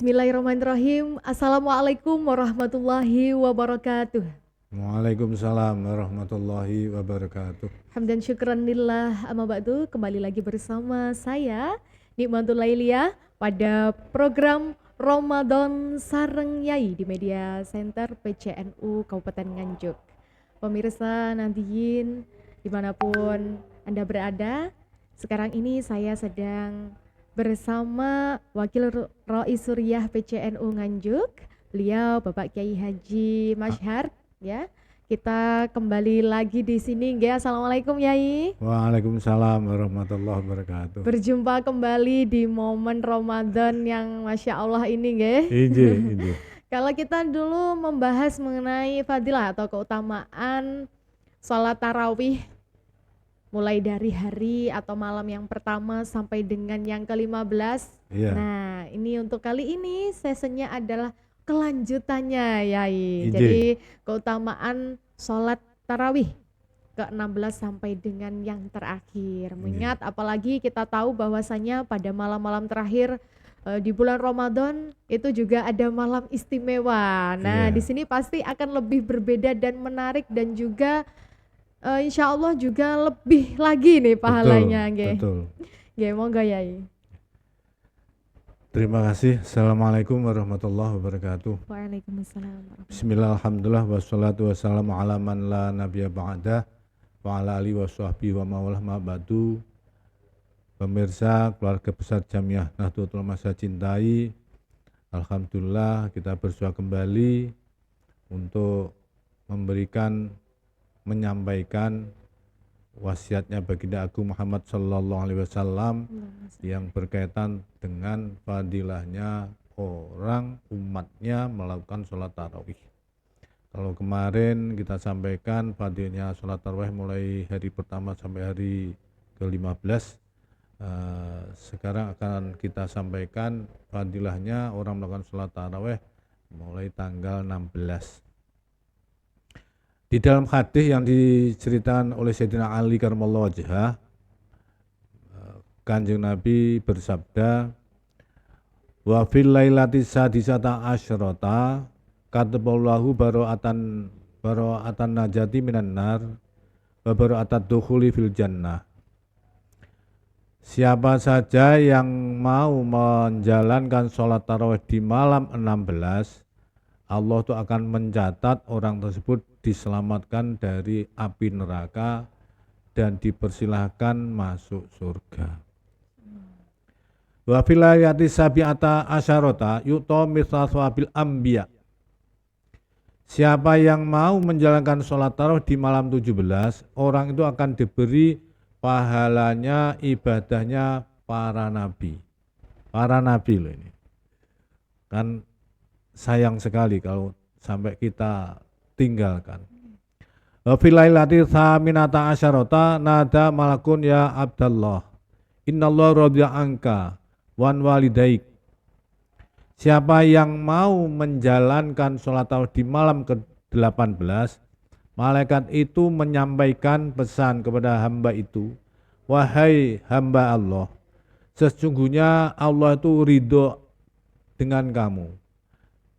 Bismillahirrahmanirrahim. Assalamualaikum warahmatullahi wabarakatuh. Waalaikumsalam warahmatullahi wabarakatuh. Hamdan syukran lillah, amma ba'du. Kembali lagi bersama saya Nikmatul Lailiyah pada program Ramadan Sareng Yai di Media Center PCNU Kabupaten Nganjuk. Pemirsa nantiyin dimanapun Anda berada, sekarang ini saya sedang bersama Wakil Rois Suriah PCNU Nganjuk, beliau Bapak Kiai Haji Masyhar, ya. Kita kembali lagi di sini, ya. Assalamualaikum Yai. Waalaikumsalam warahmatullahi wabarakatuh. Berjumpa kembali di momen Ramadan yang Masya Allah ini, ya. Injih. Kalau kita dulu membahas mengenai fadilah atau keutamaan sholat tarawih mulai dari hari atau malam yang pertama sampai dengan yang ke-15. Iya. Nah, ini untuk kali ini sesinya adalah kelanjutannya, Yai. Injih. Jadi keutamaan sholat tarawih ke-16 sampai dengan yang terakhir. Mengingat apalagi kita tahu bahwasanya pada malam-malam terakhir di bulan Ramadan itu juga ada malam istimewa. Nah, di sini pasti akan lebih berbeda dan menarik dan juga insya Allah juga lebih lagi nih pahalanya. Betul. Monggo Yai. Terima kasih. Assalamualaikum warahmatullahi wabarakatuh. Waalaikumsalam. Bismillah, alhamdulillah, wassalatu wassalamu ala man la nabiyya ba'dah wa ala alihi wa sahbihi wa mawalah ma'badu. Pemirsa keluarga besar Jamiah Nahdlatul Ulama saya cintai, alhamdulillah kita bersua kembali untuk menyampaikan wasiatnya baginda Agung Muhammad sallallahu alaihi wasallam yang berkaitan dengan fadilahnya orang umatnya melakukan sholat tarawih. Kalau kemarin kita sampaikan fadilahnya sholat tarawih mulai hari pertama sampai hari ke-15, sekarang akan kita sampaikan fadilahnya orang melakukan sholat tarawih mulai tanggal 16. Di dalam hadis yang diceritakan oleh Sayyidina Ali karramallahu wajhah, Kanjeng Nabi bersabda, wa fil lailati sadisata asyrata kataballahu bara'atan najati minan nar wa bara'atat dukhuli fil jannah. Siapa saja yang mau menjalankan sholat tarawih di malam 16, Allah itu akan mencatat orang tersebut diselamatkan dari api neraka dan dipersilahkan masuk surga. Wa fil ayati sabi'ata asyarata yu'ta mithla thawabil anbiya. Siapa yang mau menjalankan sholat tarawih di malam 17, orang itu akan diberi pahalanya ibadahnya para nabi. Para nabi loh ini. Kan sayang sekali kalau sampai kita tinggalkan. Wa fil lailati tsaminata asyarata nada malakun ya Abdallah innallaha radiya anka wan walidaik. Siapa yang mau menjalankan sholat tarawih di malam ke-18, malaikat itu menyampaikan pesan kepada hamba itu, wahai hamba Allah, sesungguhnya Allah itu ridho dengan kamu.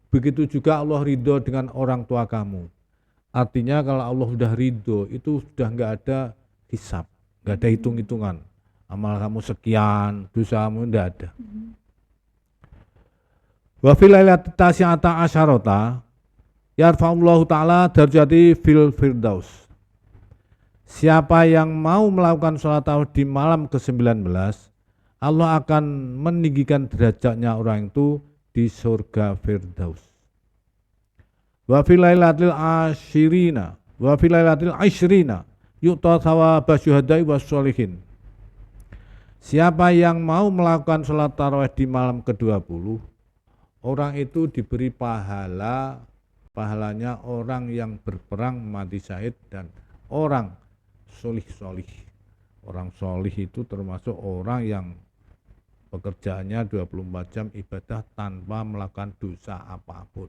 Begitu juga Allah ridho dengan orang tua kamu. Artinya kalau Allah sudah ridho itu sudah enggak ada hisab, enggak ada hitung-hitungan. Amal kamu sekian, dosa kamu enggak ada. Wa fil lailati tasi'ata asyarata yarfa'ullahu ta'ala darajati fil firdaus. Siapa yang mau melakukan sholat tarawih di malam ke-19, Allah akan meninggikan derajatnya orang itu di surga Firdaus. Wa fil lailatil asyrina yu'ta thawaba syuhada'i was sholihin. Siapa yang mau melakukan sholat tarawih di malam ke-20, orang itu diberi pahalanya orang yang berperang mati syahid dan orang solih. Orang solih itu termasuk orang yang pekerjaannya 24 jam ibadah tanpa melakukan dosa apapun.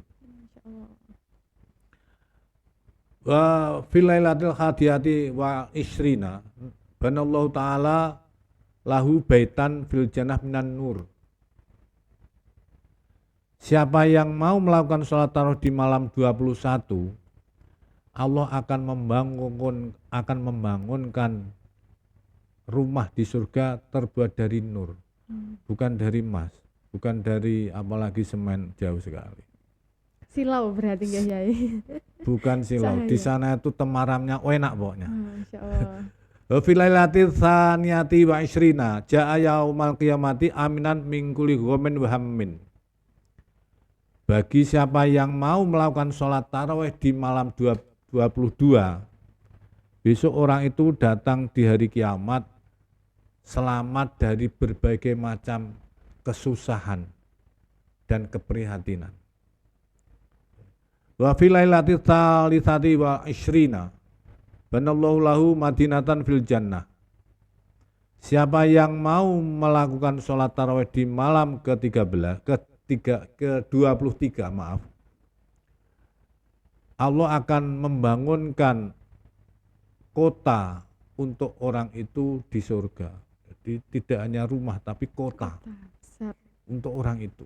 Wa fil lailatil hadiyati wa isrina banallahu ta'ala lahu baitan fil jannah minan nur. Siapa yang mau melakukan sholat tarawih di malam 21, Allah akan membangunkan rumah di surga terbuat dari nur, bukan dari emas, bukan dari apalagi semen, jauh sekali. Silau berarti ya Yai. Bukan silau, di Cahaya. sana itu temaramnya enak pokoknya. Masya Allah. Filailati tsaniyati wa isrina ja'a yaumal qiyamati aminan min kulli ghammin wa hammin. Bagi siapa yang mau melakukan sholat tarawih di malam 22, besok orang itu datang di hari kiamat selamat dari berbagai macam kesusahan dan keprihatinan. Wa filailati tsalitsati wa isrina banallahu lahu madinatan fil jannah. Siapa yang mau melakukan sholat tarawih di malam ke-23, maaf, Allah akan membangunkan kota untuk orang itu di surga. Jadi tidak hanya rumah tapi kota Besar. untuk orang itu.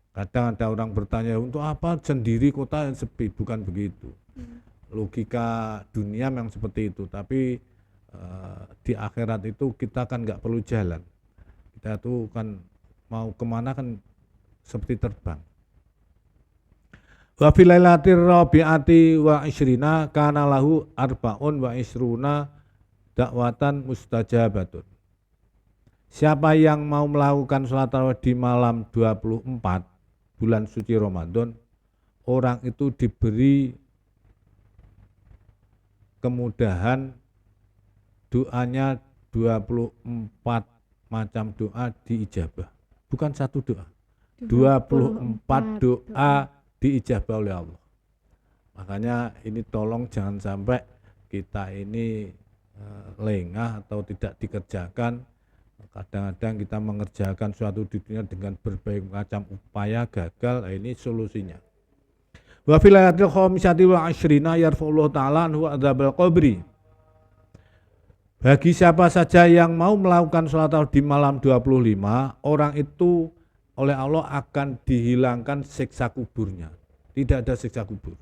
Kadang ada orang bertanya, untuk apa sendiri kota yang sepi? Bukan begitu. Logika dunia memang seperti itu, tapi di akhirat itu kita kan nggak perlu jalan. Kita tuh kan mau kemana kan seperti terbang. Wa filailatir rabi'ati wa isrina kana lahu arbaun wa isruna dakwatan mustajabatun. Siapa yang mau melakukan sholat tarawih di malam 24 bulan suci Ramadan, orang itu diberi kemudahan, doanya 24 macam doa diijabah. Bukan satu doa, 24 doa diijabah oleh Allah. Makanya ini tolong jangan sampai kita ini lengah atau tidak dikerjakan. Kadang-kadang kita mengerjakan suatu di dunia dengan berbagai macam upaya gagal, ini solusinya. Wa fil ayatil khamisati wa asyrina yarfa'ullahu ta'ala anhu adzabal qabri. Bagi siapa saja yang mau melakukan sholat tarawih di malam 25, orang itu oleh Allah akan dihilangkan siksa kuburnya. Tidak ada siksa kubur.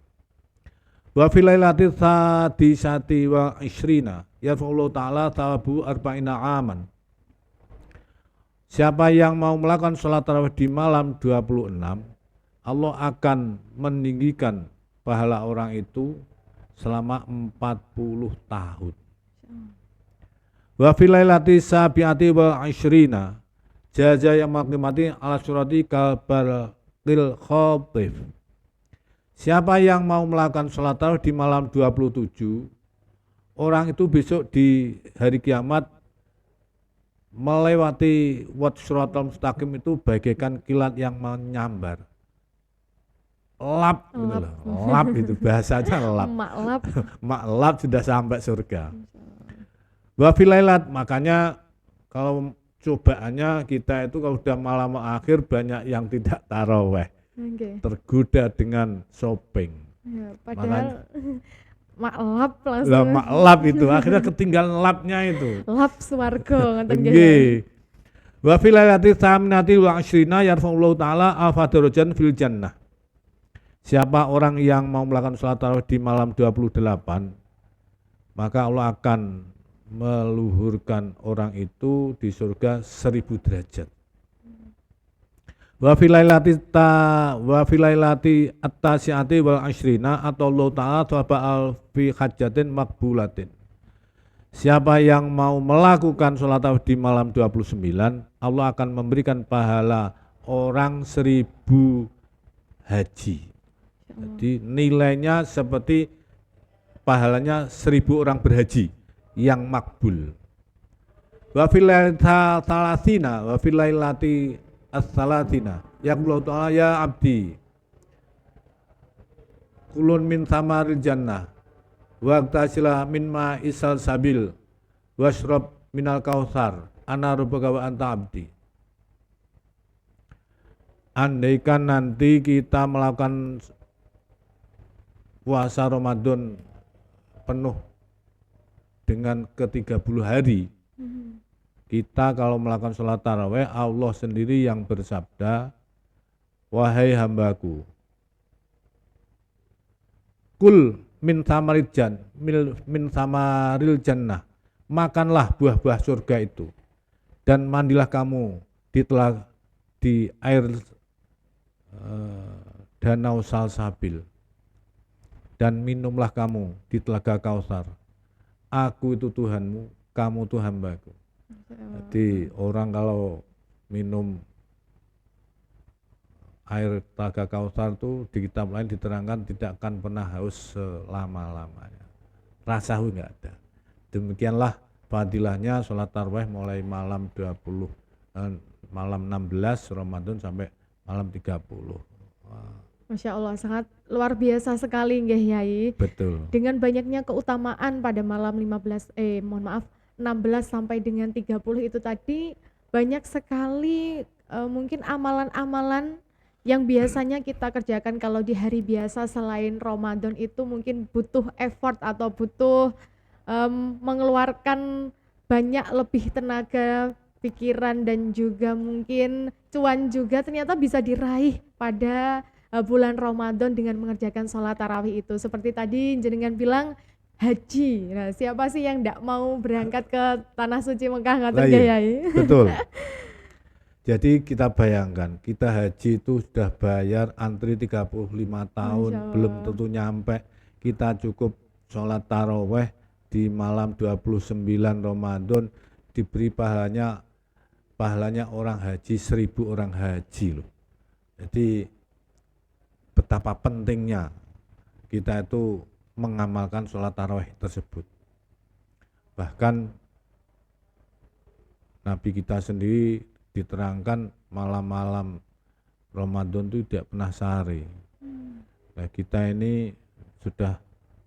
Wa fil ayatil sadisati wa asyrina yarfa'ullahu ta'ala thawabu arba'ina aman. Siapa yang mau melakukan sholat tarawih di malam 26, Allah akan meninggikan pahala orang itu selama 40 tahun. Wa filailati sabiati wa asyrina jaza yang maklimati ala surati kabaril khotif. Siapa yang mau melakukan sholat tarawih di malam 27, orang itu besok di hari kiamat melewati siratal mustaqim itu bagaikan kilat yang menyambar. Lap, gitu loh. Lap itu bahasanya lap. Mak lap sudah sampai surga. Wa filailat, makanya kalau cobaannya kita itu kalau sudah malam akhir banyak yang tidak taraweh. Tergoda dengan shopping. Ya, padahal maklap langsung. Maklap itu akhirnya ketinggalan lapnya itu. Lap swarga ngoten nggih. Wa fil ayati tsaminati wa asyrina yarfa'ullahu ta'ala al-fadarajan fil jannah. Siapa orang yang mau melakukan salat tarawih di malam 28, maka Allah akan meluhurkan orang itu di surga 1000 derajat. Wa filailati at-tasi'ati wal asyrina atau Allah ta'ala thaba'al fi hajjatin makbulatin. Siapa yang mau melakukan sholat tarawih di malam 29, Allah akan memberikan pahala orang 1000 haji. Jadi nilainya seperti pahalanya 1000 orang berhaji yang makbul. Wa filailati as-salatina yaqulu ta'ala ya abdi kulun min samaril jannah waqtasila min ma'isal sabil washrab minal kautsar ana rabbuka wa anta abdi. Andaikan nanti kita melakukan puasa Ramadan penuh dengan ke-30 hari, kita kalau melakukan sholat tarawih, Allah sendiri yang bersabda, wahai hambaku, kul min samaril jannah, makanlah buah-buah surga itu, dan mandilah kamu di air danau Salsabil, dan minumlah kamu di telaga Kausar. Aku itu Tuhanmu, kamu itu hambaku. Jadi orang kalau minum air telaga Kausar itu di kitab lain diterangkan tidak akan pernah haus selama-lamanya. Rasahu enggak ada. Demikianlah fadilahnya sholat tarawih mulai malam 16 Ramadan sampai malam 30. Masya Allah, sangat luar biasa sekali nggih Yai. Betul. Dengan banyaknya keutamaan pada malam 16 sampai dengan 30 itu tadi, banyak sekali mungkin amalan-amalan yang biasanya kita kerjakan kalau di hari biasa selain Ramadan itu mungkin butuh effort atau butuh mengeluarkan banyak lebih tenaga, pikiran dan juga mungkin cuan juga, ternyata bisa diraih pada bulan Ramadan dengan mengerjakan sholat tarawih itu. Seperti tadi jenengan bilang haji. Nah, siapa sih yang tidak mau berangkat ke tanah suci Mekah ngoten nggih Yai? Betul. Jadi kita bayangkan, kita haji itu sudah bayar antri 35 tahun, belum tentu nyampe. Kita cukup sholat tarawih di malam 29 Ramadan, diberi pahalanya orang haji 1000 orang haji loh. Jadi betapa pentingnya kita itu mengamalkan sholat tarawih tersebut. Bahkan Nabi kita sendiri diterangkan malam-malam Ramadan itu tidak pernah sehari. Nah, kita ini sudah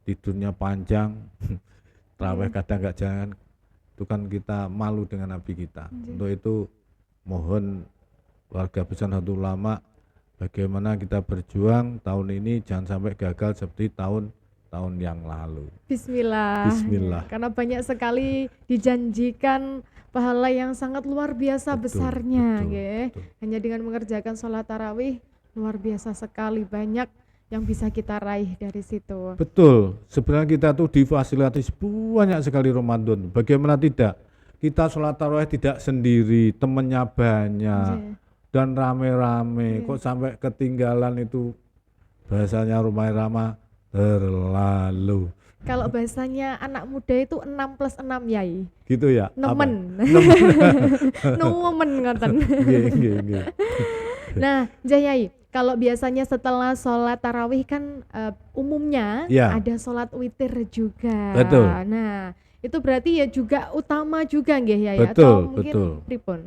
tidurnya panjang, tarawih kadang nggak jangan, itu kan kita malu dengan Nabi kita. Untuk itu mohon keluarga besar Nahdlatul Ulama, bagaimana kita berjuang tahun ini jangan sampai gagal seperti tahun yang lalu. Bismillah. Bismillah. Karena banyak sekali dijanjikan pahala yang sangat luar biasa besarnya, betul. Hanya dengan mengerjakan sholat tarawih luar biasa sekali, banyak yang bisa kita raih dari situ. Betul, sebenarnya kita tuh difasilitasi banyak sekali Ramadan. Bagaimana tidak? Kita sholat tarawih tidak sendiri, temennya banyak dan rame-rame. Kok sampai ketinggalan itu, bahasanya Rumah Rama terlalu. Kalau bahasanya anak muda itu 6+6 Yai. Gitu ya? Nemen. Nemen ngoten. Nah, Yai, kalau biasanya setelah sholat tarawih kan umumnya ada sholat witir juga. Betul. Nah, itu berarti ya juga utama juga nggih Yai? Betul, atau mungkin betul. Pripun?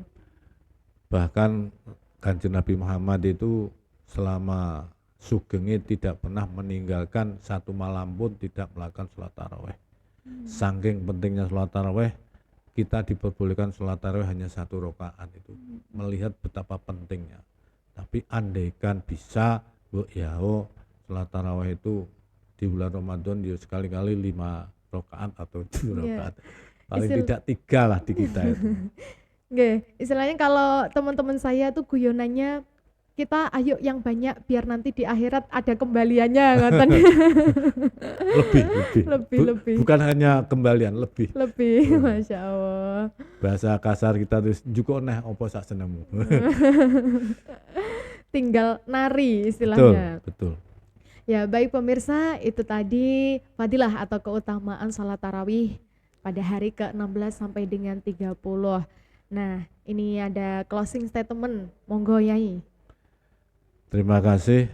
Bahkan Kanjeng Nabi Muhammad itu selama sugengnya tidak pernah meninggalkan satu malam pun tidak melakukan sholat tarawih. Saking pentingnya sholat tarawih, kita diperbolehkan sholat tarawih hanya 1 rakaat itu. Melihat betapa pentingnya. Tapi andaikan bisa, sholat tarawih itu di bulan Ramadan ya sekali-kali 5 rakaat atau 7 rakaat. Paling tidak 3 lah di kita itu. Istilahnya kalau teman-teman saya tuh guyonannya, kita ayo yang banyak biar nanti di akhirat ada kembaliannya ngoten. lebih. Bukan hanya kembalian, lebih. Masya Allah. Bahasa kasar kita tuh juga neh opo sak senemu. Tinggal nari istilahnya. Betul. Ya baik pemirsa, itu tadi fadilah atau keutamaan salat tarawih pada hari ke-16 sampai dengan 30. Nah, ini ada closing statement, monggo Yai. Terima kasih.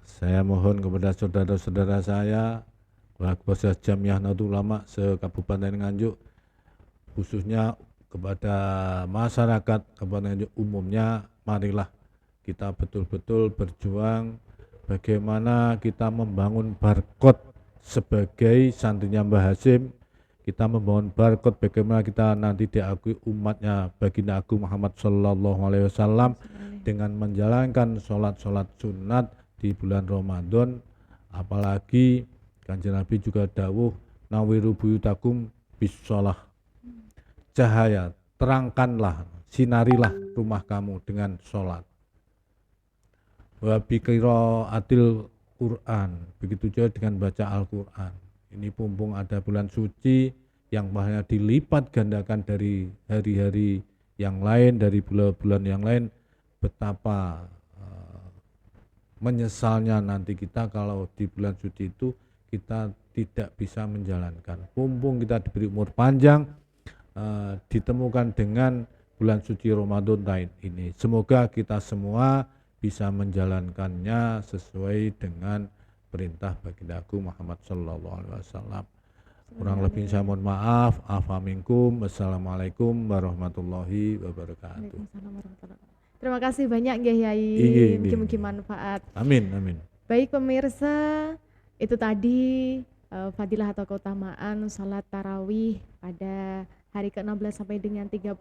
Saya mohon kepada saudara-saudara saya, keluarga Jamiah Nahdlatul Ulama se-Kabupaten Nganjuk, khususnya kepada masyarakat Kabupaten Nganjuk umumnya, marilah kita betul-betul berjuang bagaimana kita membangun barkot sebagai santrinya Mbah Hasyim. Kita membangun barkot bagaimana kita nanti diakui umatnya Baginda Agung Muhammad Sallallahu Alaihi Wasallam dengan menjalankan sholat-sholat sunat di bulan Ramadan. Apalagi Kanjeng Nabi juga dawuh nawiru buyutakum bisolah, cahaya terangkanlah, sinarilah rumah kamu dengan sholat. wa bi qiraatil Quran, begitu juga dengan baca Al-Quran. Ini mumpung ada bulan suci yang pahalanya dilipat gandakan dari hari-hari yang lain, dari bulan-bulan yang lain, betapa menyesalnya nanti kita kalau di bulan suci itu kita tidak bisa menjalankan. Mumpung kita diberi umur panjang, ditemukan dengan bulan suci Ramadan tahun ini. Semoga kita semua bisa menjalankannya sesuai dengan perintah bagindaku Muhammad sallallahu alaihi wasallam. Kurang lebih saya mohon maaf. Afa minkum. Wassalamualaikum warahmatullahi wabarakatuh. Waalaikumsalam warahmatullahi wabarakatuh. Terima kasih banyak Nggih Yai, Iya, mungkin-mungkin iya. manfaat. Amin, amin. Baik pemirsa, itu tadi fadilah atau keutamaan salat tarawih pada hari ke-16 sampai dengan 30.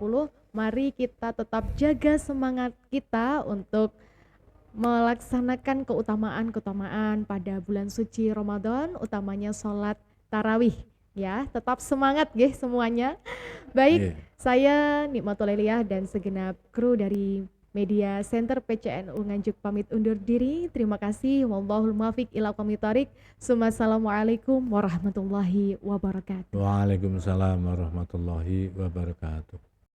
Mari kita tetap jaga semangat kita untuk melaksanakan keutamaan-keutamaan pada bulan suci Ramadan, utamanya salat tarawih ya. Tetap semangat nggih semuanya. Baik, Iya. saya Nikmatul Lailiyah dan segenap kru dari Media Center PCNU Nganjuk pamit undur diri. Terima kasih. Wallahul muwaffiq ila aqwamit thoriq. Assalamualaikum warahmatullahi wabarakatuh. Waalaikumsalam warahmatullahi wabarakatuh.